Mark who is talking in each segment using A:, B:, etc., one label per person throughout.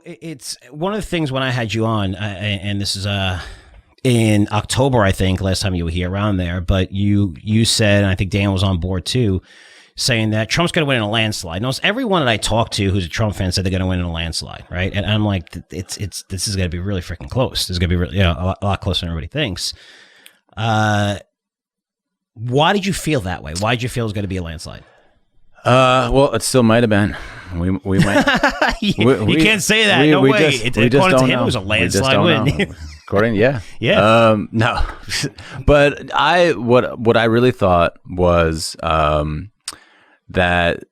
A: it's one of the things when I had you on, and this is in October, I think, last time you were here around there, but you said, and I think Dan was on board too, saying that Trump's going to win in a landslide. Almost everyone that I talked to who's a Trump fan said they're going to win in a landslide, right? And I'm like, this is going to be really freaking close. This is going to be really, a lot closer than everybody thinks. Why did you feel that way? Why did you feel it was going to be a landslide?
B: Well, it still might have been. We might.
A: You can't say that. No way. According to him, it was a landslide win.
B: According, yeah. No, but what I really thought was that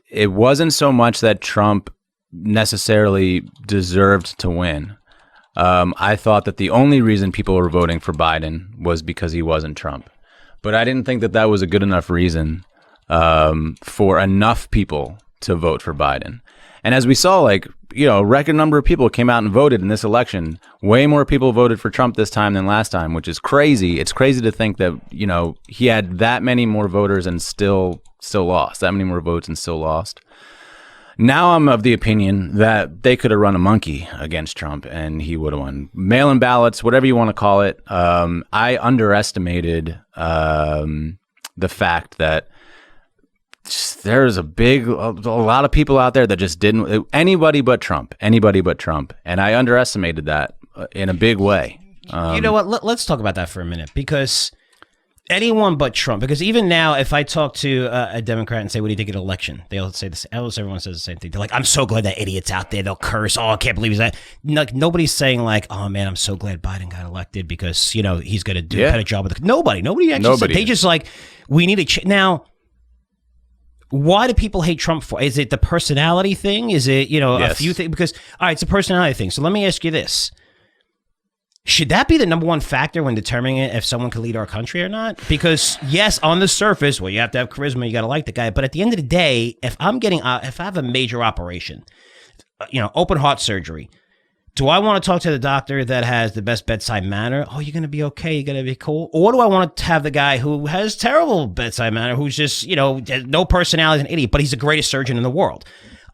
B: it wasn't so much that Trump necessarily deserved to win. I thought that the only reason people were voting for Biden was because he wasn't Trump. But I didn't think that was a good enough reason for enough people to vote for Biden. And as we saw, a record number of people came out and voted in this election. Way more people voted for Trump this time than last time, which is crazy. It's crazy to think that, he had that many more voters and still lost, that many more votes and still lost. Now I'm of the opinion that they could have run a monkey against Trump and he would have won. Mail-in ballots, whatever you want to call it. I underestimated the fact that there's a lot of people out there that just didn't, anybody but Trump, and I underestimated that in a big way.
A: You know what? Let's talk about that for a minute, because anyone but Trump. Because even now, if I talk to a Democrat and say, "What do you think of the election?" They'll say this. Almost everyone says the same thing. They're like, "I'm so glad that idiot's out there." They'll curse. "Oh, I can't believe he's that." Nobody's saying like, "Oh man, I'm so glad Biden got elected because he's going to do a better job with the." Nobody actually said. They just like, we need to now. Why do people hate Trump for? Is it the personality thing? Is it, a few things? Because, all right, it's a personality thing. So let me ask you this. Should that be the number one factor when determining if someone can lead our country or not? Because, yes, on the surface, well, you have to have charisma, you got to like the guy. But at the end of the day, if I have a major operation, open heart surgery, do I want to talk to the doctor that has the best bedside manner? Oh, you're going to be okay. You're going to be cool. Or do I want to have the guy who has terrible bedside manner, who's just, no personality, an idiot, but he's the greatest surgeon in the world?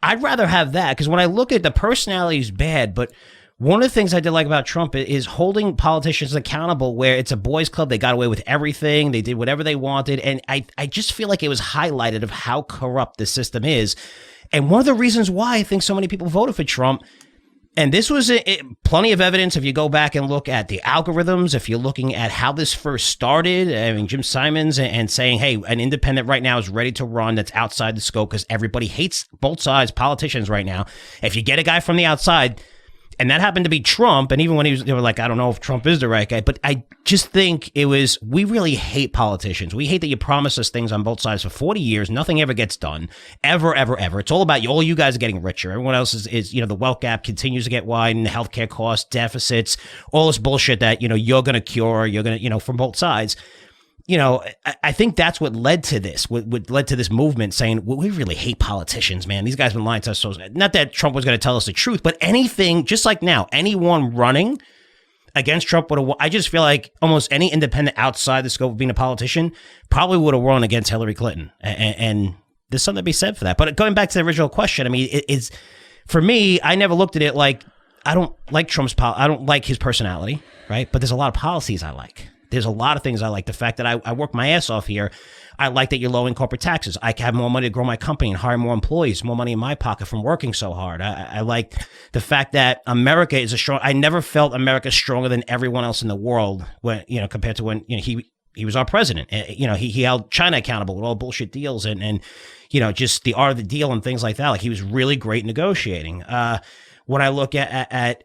A: I'd rather have that, because when I look at the personality is bad, but one of the things I did like about Trump is holding politicians accountable, where it's a boys club. They got away with everything. They did whatever they wanted. And I just feel like it was highlighted of how corrupt the system is. And one of the reasons why I think so many people voted for Trump, and this was plenty of evidence if you go back and look at the algorithms, if you're looking at how this first started. I mean, Jim Simons and saying, hey, an independent right now is ready to run that's outside the scope, because everybody hates both sides, politicians right now. If you get a guy from the outside, and that happened to be Trump, and even when they were like, I don't know if Trump is the right guy, but I just think we really hate politicians. We hate that you promise us things on both sides for 40 years. Nothing ever gets done. Ever, ever, ever. It's all about you. All you guys are getting richer. Everyone else is the wealth gap continues to get widened, healthcare costs, deficits, all this bullshit that, you're going to cure, you're going to, from both sides. I think that's what led to this, what led to this movement saying, well, we really hate politicians, man. These guys have been lying to us. So not that Trump was going to tell us the truth, but anything, just like now, anyone running against Trump I just feel like almost any independent outside the scope of being a politician probably would have run against Hillary Clinton. And there's something to be said for that. But going back to the original question, I mean, it's for me, I never looked at it like, I don't like I don't like his personality, right? But there's a lot of policies I like. There's a lot of things I like. The fact that I work my ass off here. I like that you're lowering corporate taxes. I can have more money to grow my company and hire more employees, more money in my pocket from working so hard. I like the fact that America is I never felt America stronger than everyone else in the world when, compared to when, he was our president. He held China accountable with all bullshit deals and just the art of the deal and things like that. Like, he was really great negotiating. When I look at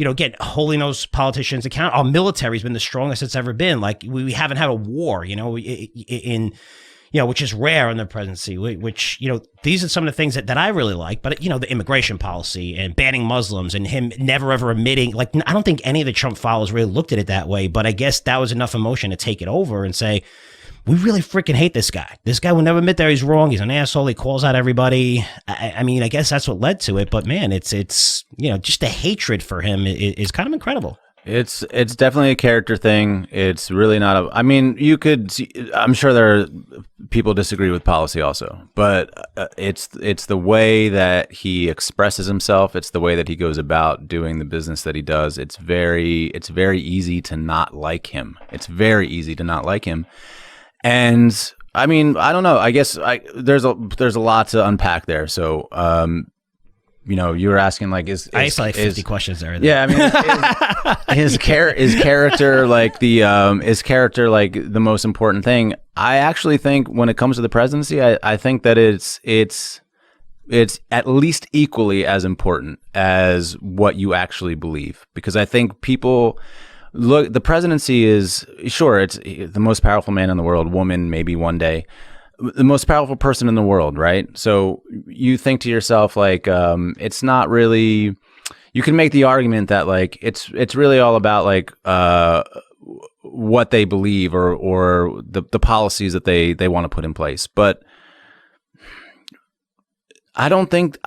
A: again, holding those politicians account, our military's been the strongest it's ever been. Like, we haven't had a war, which is rare in the presidency, which, these are some of the things that I really like. But, the immigration policy and banning Muslims and him never ever admitting, like, I don't think any of the Trump followers really looked at it that way. But I guess that was enough emotion to take it over and say, we really freaking hate this guy. This guy will never admit that he's wrong. He's an asshole. He calls out everybody. I mean, I guess that's what led to it. But man, it's just the hatred for him is kind of incredible.
B: It's definitely a character thing. It's really not a. I mean, I'm sure there are people disagree with policy also, but it's the way that he expresses himself. It's the way that he goes about doing the business that he does. It's very easy to not like him. It's very easy to not like him. And I mean, I don't know. I guess there's a lot to unpack there. So, you were asking like,
A: I used to like 50 questions there.
B: Yeah, I mean, is character like the most important thing? I actually think when it comes to the presidency, I think that it's at least equally as important as what you actually believe, because I think people look. The presidency is sure it's the most powerful man in the world, woman maybe one day. The most powerful person in the world, right? So you think to yourself, like, it's not really. You can make the argument that like it's really all about like what they believe or the policies that they want to put in place. But I don't think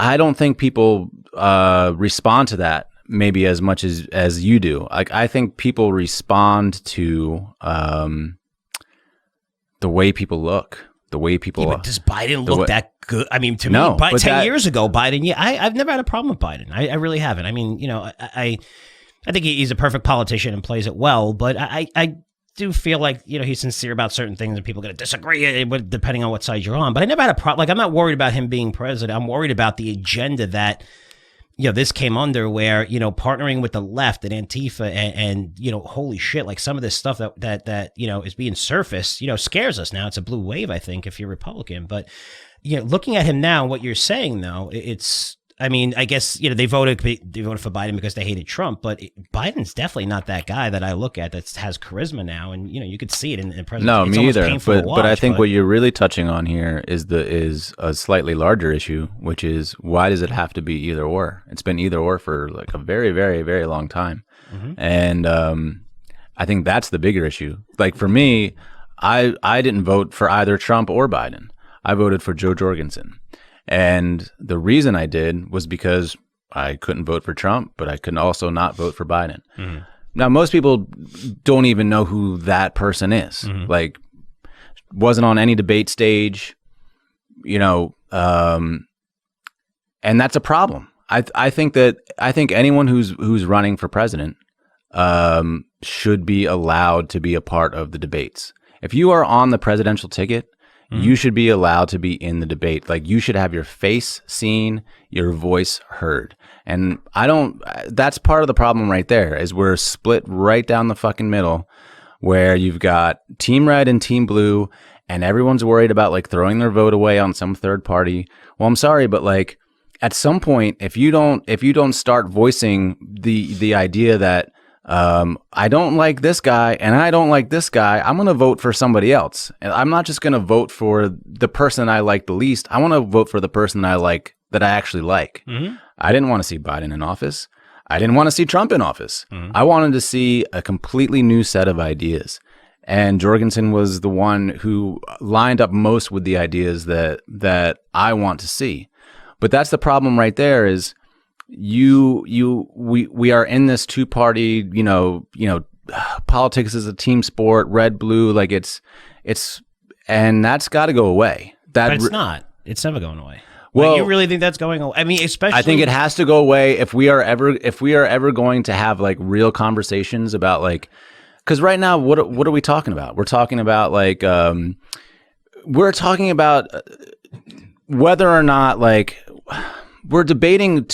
B: people respond to that maybe as much as you do. Like I think people respond to the way people look. The way people.
A: Yeah, but does Biden look that good? I mean, to
B: no,
A: me, 10 years ago, Biden. Yeah, I've never had a problem with Biden. I really haven't. I mean, I think he's a perfect politician and plays it well. But I do feel like he's sincere about certain things, and people are going to disagree, depending on what side you're on. But I never had a problem. Like I'm not worried about him being president. I'm worried about the agenda that this came under, where partnering with the left and Antifa and holy shit, like some of this stuff that is being surfaced scares us now. It's a blue wave, I think, if you're Republican. But looking at him now, what you're saying though, it's I mean, I guess they voted for Biden because they hated Trump, but Biden's definitely not that guy that I look at that has charisma now, and you could see it in President.
B: No,
A: it's
B: me either. But I think
A: but
B: what you're really touching on here is a slightly larger issue, which is why does it have to be either or? It's been either or for like a very, very, very long time, and I think that's the bigger issue. Like for me, I didn't vote for either Trump or Biden. I voted for Joe Jorgensen. And the reason I did was because I couldn't vote for Trump, but I couldn't also not vote for Biden. Mm-hmm. Now, most people don't even know who that person is. Mm-hmm. Like, wasn't on any debate stage, and that's a problem. I think anyone who's running for president should be allowed to be a part of the debates. If you are on the presidential ticket, you should be allowed to be in the debate. Like you should have your face seen, your voice heard. And that's part of the problem right there is we're split right down the fucking middle where you've got Team Red and Team Blue and everyone's worried about like throwing their vote away on some third party. Well, I'm sorry, but like at some point, if you don't start voicing the idea that I don't like this guy and I don't like this guy, I'm going to vote for somebody else. And I'm not just going to vote for the person I like the least. I want to vote for the person that I actually like. Mm-hmm. I didn't want to see Biden in office. I didn't want to see Trump in office. Mm-hmm. I wanted to see a completely new set of ideas. And Jorgensen was the one who lined up most with the ideas that I want to see. But that's the problem right there is we are in this two-party, politics is a team sport, red, blue, like it's and that's got to go away.
A: But it's not. It's never going away. Well, like, you really think that's going away? I mean, especially
B: I think it has to go away if we are ever going to have like real conversations about like, because right now, what are we talking about? We're talking about like, whether or not like. We're debating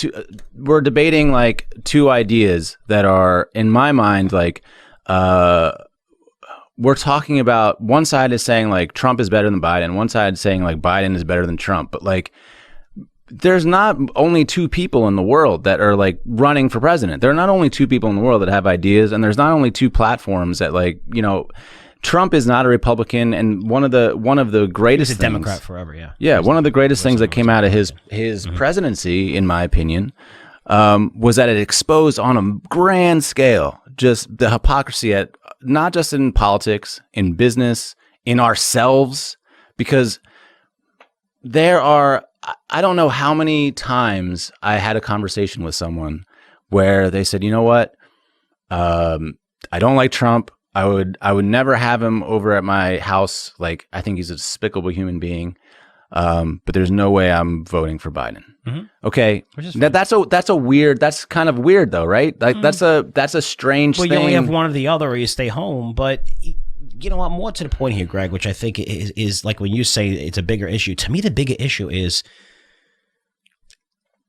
B: like two ideas that are, in my mind, like we're talking about one side is saying like Trump is better than Biden, one side is saying like Biden is better than Trump, but like there's not only two people in the world that are like running for president. There are not only two people in the world that have ideas, and there's not only two platforms that like Trump is not a Republican, and one of the greatest
A: He's a Democrat forever, yeah.
B: Yeah, one of the greatest things that came out of his mm-hmm. presidency, in my opinion, was that it exposed on a grand scale just the hypocrisy at not just in politics, in business, in ourselves, because I don't know how many times I had a conversation with someone where they said, you know what? I don't like Trump. I would never have him over at my house. Like, I think he's a despicable human being. But there's no way I'm voting for Biden. Mm-hmm. Okay, that's kind of weird though, right? Like that's a strange thing.
A: You only have one or the other, or you stay home. But you know what? More to the point here, Greg, which I think is like when you say it's a bigger issue. To me, the bigger issue is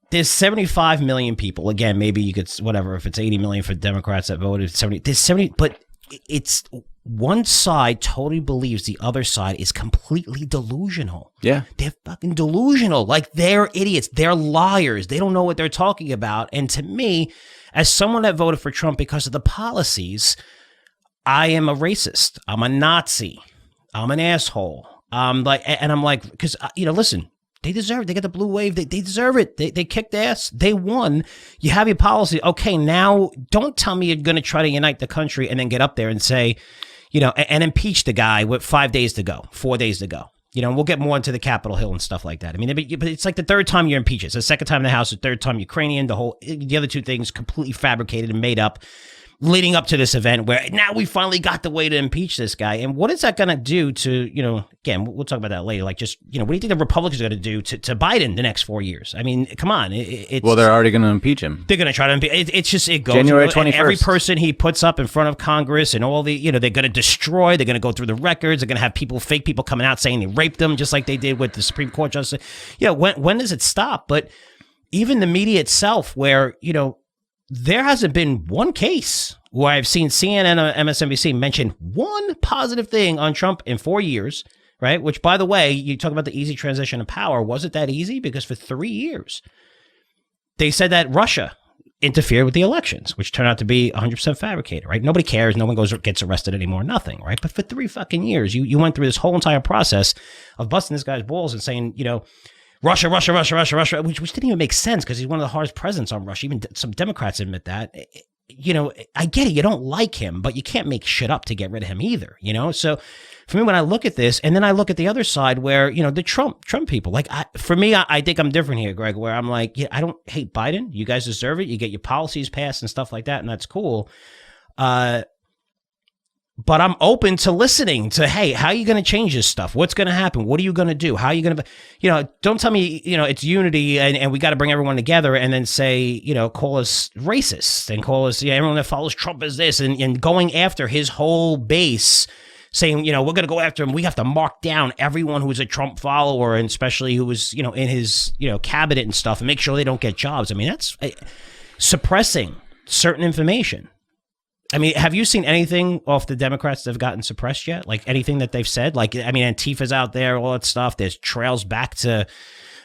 A: there's 75 million people. Again, maybe you could whatever if it's 80 million for Democrats that voted 70. There's 70, but it's one side totally believes the other side is completely delusional.
B: Yeah.
A: They're fucking delusional. Like, they're idiots. They're liars. They don't know what they're talking about. And to me, as someone that voted for Trump because of the policies, I am a racist. I'm a Nazi. I'm an asshole. I'm like, because, listen, they deserve it. They got the blue wave. They deserve it. They kicked ass. They won. You have your policy. Okay, now don't tell me you're going to try to unite the country and then get up there and say, and impeach the guy with 5 days to go, 4 days to go. We'll get more into the Capitol Hill and stuff like that. I mean, but it's like the third time you're impeached. It's the second time in the House, the third time Ukrainian, the other two things completely fabricated and made up, leading up to this event where now we finally got the way to impeach this guy. And what is that going to do to, again, we'll talk about that later. Like, just, what do you think the Republicans are going to do to Biden the next 4 years? I mean, come on.
B: Well, they're already going to impeach him.
A: They're going to try to impeach. It goes.
B: January 21st.
A: Every person he puts up in front of Congress and all the, they're going to destroy. They're going to go through the records. They're going to have fake people coming out saying they raped them, just like they did with the Supreme Court justice. When does it stop? But even the media itself, where, there hasn't been one case where I've seen CNN or MSNBC mention one positive thing on Trump in 4 years, right? Which, by the way, you talk about the easy transition of power. Was it that easy? Because for 3 years, they said that Russia interfered with the elections, which turned out to be 100% fabricated, right? Nobody cares. No one gets arrested anymore. Nothing, right? But for 3 fucking years, you went through this whole entire process of busting this guy's balls and saying, Russia, which didn't even make sense because he's one of the hardest presidents on Russia. Even some Democrats admit that. I get it. You don't like him, but you can't make shit up to get rid of him either, So for me, when I look at this, and then I look at the other side where, the Trump people, like, for me, I think I'm different here, Greg, where I'm like, I don't hate Biden. You guys deserve it. You get your policies passed and stuff like that, and that's cool. But I'm open to listening to, hey, how are you going to change this stuff? What's going to happen? What are you going to do? How are you going to, don't tell me, it's unity and we got to bring everyone together and then say, call us racist and call us, everyone that follows Trump is this and going after his whole base, saying, we're going to go after him. We have to mark down everyone who's a Trump follower and especially who was, in his, cabinet and stuff and make sure they don't get jobs. I mean, that's suppressing certain information. I mean, have you seen anything off the Democrats that have gotten suppressed yet? Like anything that they've said? Like, I mean, Antifa's out there, all that stuff. There's trails back to,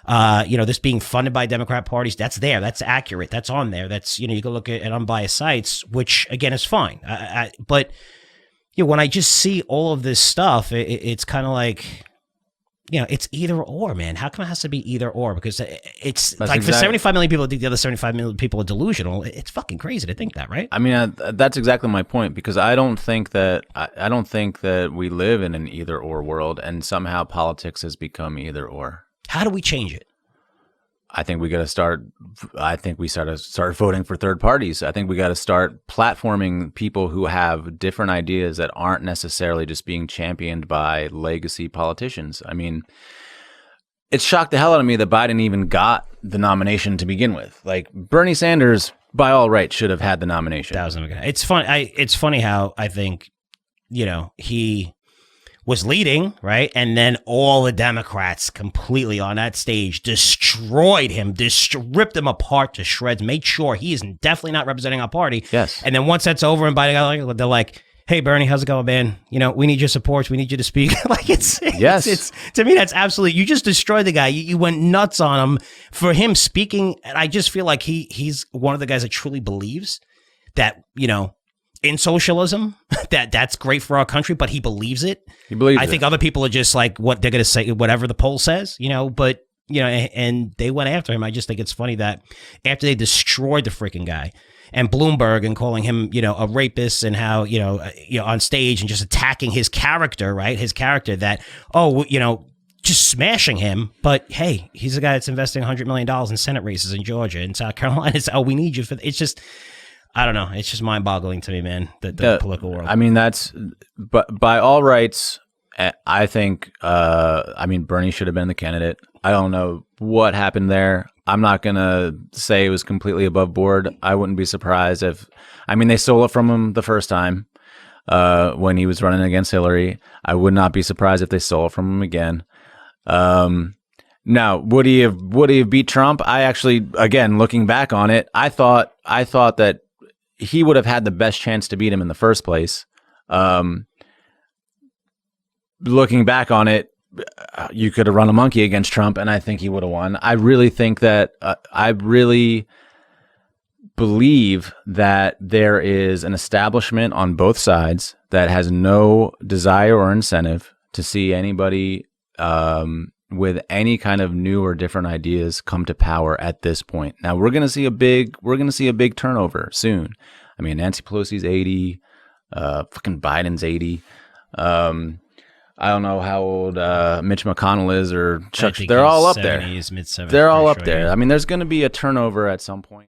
A: this being funded by Democrat parties. That's there. That's accurate. That's on there. That's, you can look at unbiased sites, which again is fine. But when I just see all of this stuff, it's kind of like, it's either or, man. How come it has to be either or? Because it's that's like for 75 million people, I think the other 75 million people are delusional. It's fucking crazy to think that, right?
B: I mean, that's exactly my point, because I don't think that we live in an either or world, and somehow politics has become either or.
A: How do we change it?
B: I think we got to start. I think we start voting for third parties. I think we got to start platforming people who have different ideas that aren't necessarily just being championed by legacy politicians. I mean, it shocked the hell out of me that Biden even got the nomination to begin with. Like, Bernie Sanders, by all rights, should have had the nomination.
A: It's funny. It's funny how I think, he was leading, right? And then all the Democrats completely on that stage destroyed him, ripped him apart to shreds, made sure he is definitely not representing our party.
B: Yes.
A: And then once that's over and Biden, they're like, hey, Bernie, how's it going, man? We need your support. We need you to speak. Like, it's to me, that's absolutely, you just destroyed the guy. You went nuts on him for him speaking. And I just feel like he's one of the guys that truly believes that, in socialism, that's great for our country, but he believes it.
B: He believes
A: I think other people are just like, what they're going to say, whatever the poll says, but, and they went after him. I just think it's funny that after they destroyed the freaking guy and Bloomberg and calling him, a rapist and how, on stage and just attacking his character, right? His character that, just smashing him. But hey, he's a guy that's investing $100 million in Senate races in Georgia and South Carolina. It's, we need you for, it's just, I don't know. It's just mind-boggling to me, man. The political world.
B: I mean, but by all rights, I think. Bernie should have been the candidate. I don't know what happened there. I'm not gonna say it was completely above board. I wouldn't be surprised if. I mean, they stole it from him the first time when he was running against Hillary. I would not be surprised if they stole it from him again. Now, would he have beat Trump? I actually, again, looking back on it, I thought that he would have had the best chance to beat him in the first place. Looking back on it, you could have run a monkey against Trump, and I think he would have won. I really think that I really believe that there is an establishment on both sides that has no desire or incentive to see anybody with any kind of new or different ideas come to power at this point. Now we're going to see a big turnover soon. I mean, Nancy Pelosi's 80, fucking Biden's 80. I don't know how old Mitch McConnell is or Chuck. They're all up there.
A: Mid-70s.
B: They're all up there. I mean, there's going to be a turnover at some point.